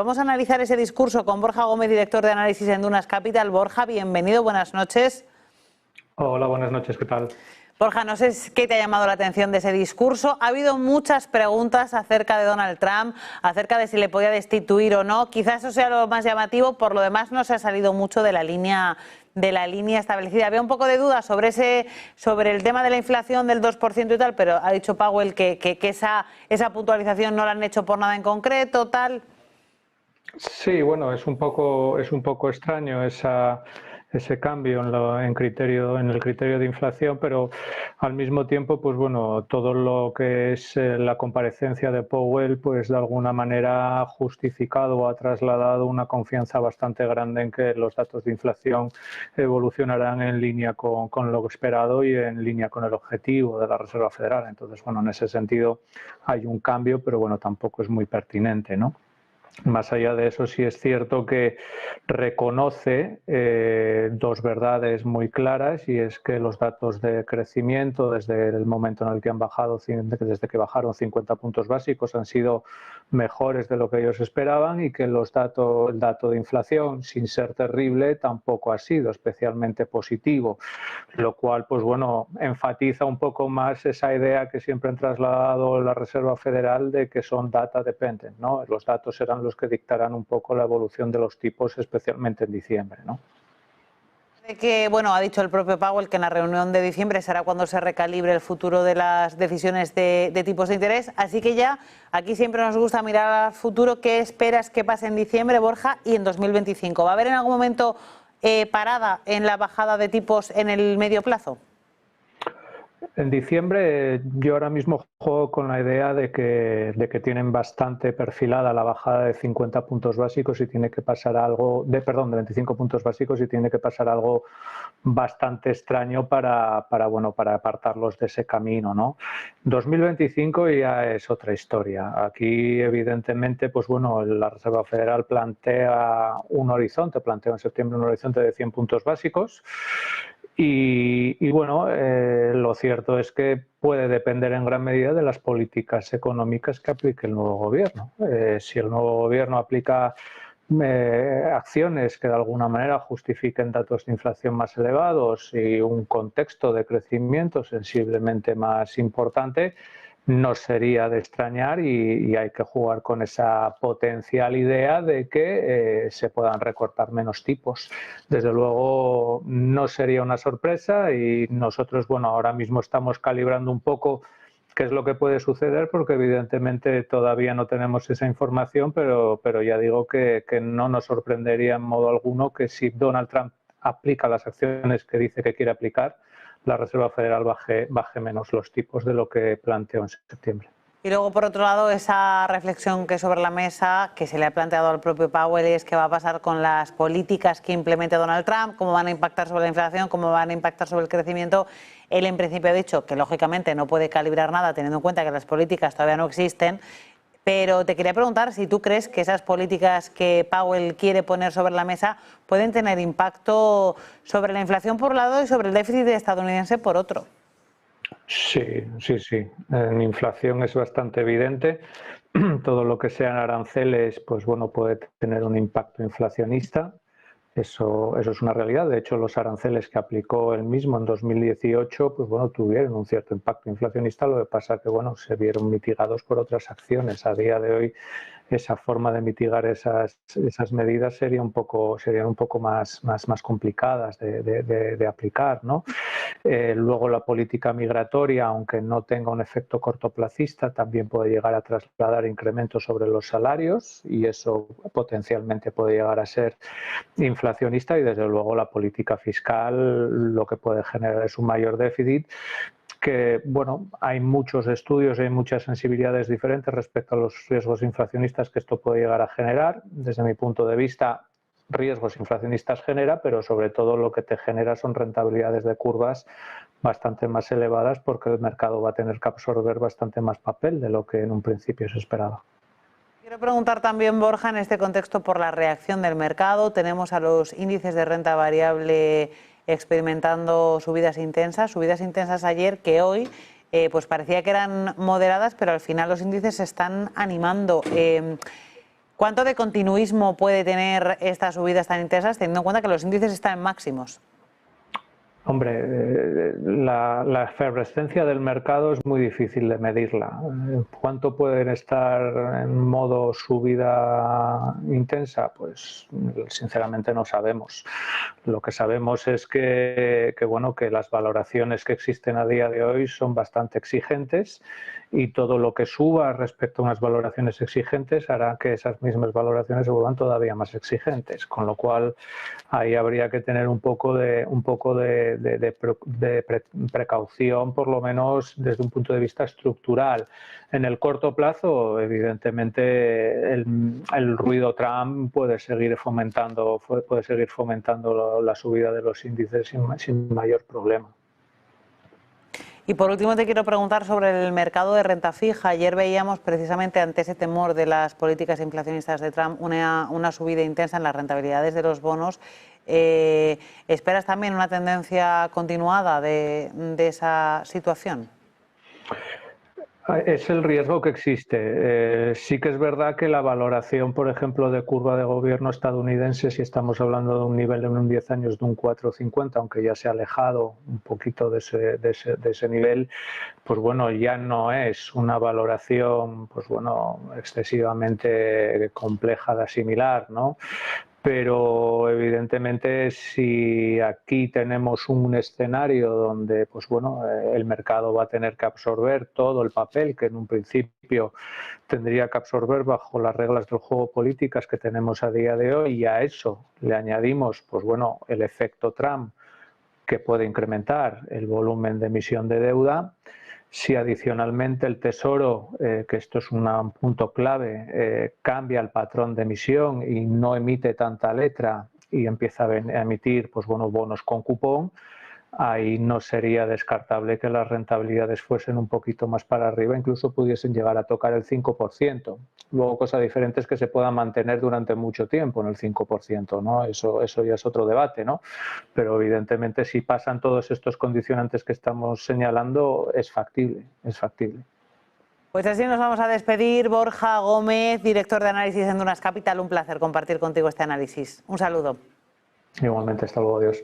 Vamos a analizar ese discurso con Borja Gómez, director de análisis en Dunas Capital. Borja, bienvenido, buenas noches. Hola, buenas noches, ¿qué tal? Borja, no sé qué te ha llamado la atención de ese discurso. Ha habido muchas preguntas acerca de Donald Trump, acerca de si le podía destituir o no. Quizás eso sea lo más llamativo, por lo demás no se ha salido mucho de la línea establecida. Había un poco de duda sobre el tema de la inflación del 2% y tal, pero ha dicho Powell que esa puntualización no la han hecho por nada en concreto, tal. Sí, bueno, es un poco extraño ese cambio en el criterio de inflación, pero al mismo tiempo, pues bueno, todo lo que es la comparecencia de Powell, pues de alguna manera ha justificado o ha trasladado una confianza bastante grande en que los datos de inflación evolucionarán en línea con lo esperado y en línea con el objetivo de la Reserva Federal. Entonces, bueno, en ese sentido hay un cambio, pero bueno, tampoco es muy pertinente, ¿no? Más allá de eso, sí es cierto que reconoce dos verdades muy claras, y es que los datos de crecimiento desde el momento en el que han bajado, desde que bajaron 50 puntos básicos, han sido mejores de lo que ellos esperaban, y que el dato de inflación, sin ser terrible, tampoco ha sido especialmente positivo, lo cual, pues bueno, enfatiza un poco más esa idea que siempre han trasladado la Reserva Federal de que son data dependent, ¿no? Los datos serán los que dictarán un poco la evolución de los tipos, especialmente en diciembre, ¿no? Bueno, ha dicho el propio Powell que en la reunión de diciembre será cuando se recalibre el futuro de las decisiones de tipos de interés. Así que ya, aquí siempre nos gusta mirar al futuro. ¿Qué esperas que pase en diciembre, Borja, y en 2025? ¿Va a haber en algún momento parada en la bajada de tipos en el medio plazo? En diciembre yo ahora mismo juego con la idea de que tienen bastante perfilada la bajada de 50 puntos básicos y tiene que pasar algo, de 25 puntos básicos, y tiene que pasar algo bastante extraño para apartarlos de ese camino, ¿no? 2025 ya es otra historia. Aquí evidentemente, pues bueno, la Reserva Federal plantea en septiembre un horizonte de 100 puntos básicos. Y bueno, lo cierto es que puede depender en gran medida de las políticas económicas que aplique el nuevo gobierno. Si el nuevo gobierno aplica acciones que de alguna manera justifiquen datos de inflación más elevados y un contexto de crecimiento sensiblemente más importante, no sería de extrañar, y hay que jugar con esa potencial idea de que se puedan recortar menos tipos. Desde luego no sería una sorpresa, y nosotros, bueno, ahora mismo estamos calibrando un poco qué es lo que puede suceder, porque evidentemente todavía no tenemos esa información, pero ya digo que no nos sorprendería en modo alguno que, si Donald Trump aplica las acciones que dice que quiere aplicar, la Reserva Federal baje menos los tipos de lo que planteó en septiembre. Y luego, por otro lado, esa reflexión que sobre la mesa, que se le ha planteado al propio Powell, es qué va a pasar con las políticas que implemente Donald Trump, cómo van a impactar sobre la inflación, cómo van a impactar sobre el crecimiento. Él, en principio, ha dicho que, lógicamente, no puede calibrar nada, teniendo en cuenta que las políticas todavía no existen. Pero te quería preguntar si tú crees que esas políticas que Powell quiere poner sobre la mesa pueden tener impacto sobre la inflación por un lado y sobre el déficit estadounidense por otro. Sí. En inflación es bastante evidente. Todo lo que sean aranceles, pues bueno, puede tener un impacto inflacionista. Eso es una realidad. De hecho, los aranceles que aplicó él mismo en 2018, pues bueno, tuvieron un cierto impacto inflacionista. Lo que pasa que, bueno, se vieron mitigados por otras acciones. A día de hoy, esa forma de mitigar esas medidas serían un poco más complicadas de aplicar, ¿no? Luego, la política migratoria, aunque no tenga un efecto cortoplacista, también puede llegar a trasladar incrementos sobre los salarios, y eso potencialmente puede llegar a ser inflacionista. Y desde luego la política fiscal lo que puede generar es un mayor déficit, que bueno, hay muchos estudios y hay muchas sensibilidades diferentes respecto a los riesgos inflacionistas que esto puede llegar a generar. Desde mi punto de vista, riesgos inflacionistas genera, pero sobre todo lo que te genera son rentabilidades de curvas bastante más elevadas, porque el mercado va a tener que absorber bastante más papel de lo que en un principio se esperaba. Quiero preguntar también, Borja, en este contexto por la reacción del mercado. Tenemos a los índices de renta variable experimentando subidas intensas ayer, que hoy pues parecía que eran moderadas, pero al final los índices se están animando. ¿Cuánto de continuismo puede tener estas subidas tan intensas, teniendo en cuenta que los índices están en máximos? Hombre, la efervescencia del mercado es muy difícil de medirla. ¿Cuánto pueden estar en modo subida intensa? Pues sinceramente no sabemos. Lo que sabemos es que las valoraciones que existen a día de hoy son bastante exigentes y todo lo que suba respecto a unas valoraciones exigentes hará que esas mismas valoraciones se vuelvan todavía más exigentes, con lo cual ahí habría que tener un poco de precaución, por lo menos desde un punto de vista estructural. En el corto plazo, evidentemente, el ruido Trump puede seguir fomentando la subida de los índices sin mayor problema. Y por último te quiero preguntar sobre el mercado de renta fija. Ayer veíamos precisamente ante ese temor de las políticas inflacionistas de Trump una subida intensa en las rentabilidades de los bonos. ¿Esperas también una tendencia continuada de esa situación? Es el riesgo que existe. Sí que es verdad que la valoración, por ejemplo, de curva de gobierno estadounidense, si estamos hablando de un nivel en un 10 años de un 4,50, aunque ya se ha alejado un poquito de ese nivel, pues bueno, ya no es una valoración, pues bueno, excesivamente compleja de asimilar, ¿no? Pero evidentemente si aquí tenemos un escenario donde pues bueno, el mercado va a tener que absorber todo el papel que en un principio tendría que absorber bajo las reglas del juego políticas que tenemos a día de hoy, y a eso le añadimos pues bueno, el efecto Trump, que puede incrementar el volumen de emisión de deuda. Si adicionalmente el Tesoro, que esto es un punto clave, cambia el patrón de emisión y no emite tanta letra y empieza a emitir pues bueno, bonos con cupón, ahí no sería descartable que las rentabilidades fuesen un poquito más para arriba, incluso pudiesen llegar a tocar el 5%. Luego, cosa diferente es que se puedan mantener durante mucho tiempo en el 5%, ¿no? Eso ya es otro debate, ¿no? Pero evidentemente si pasan todos estos condicionantes que estamos señalando, es factible, es factible. Pues así nos vamos a despedir. Borja Gómez, director de análisis en Dunas Capital. Un placer compartir contigo este análisis. Un saludo. Igualmente, hasta luego, adiós.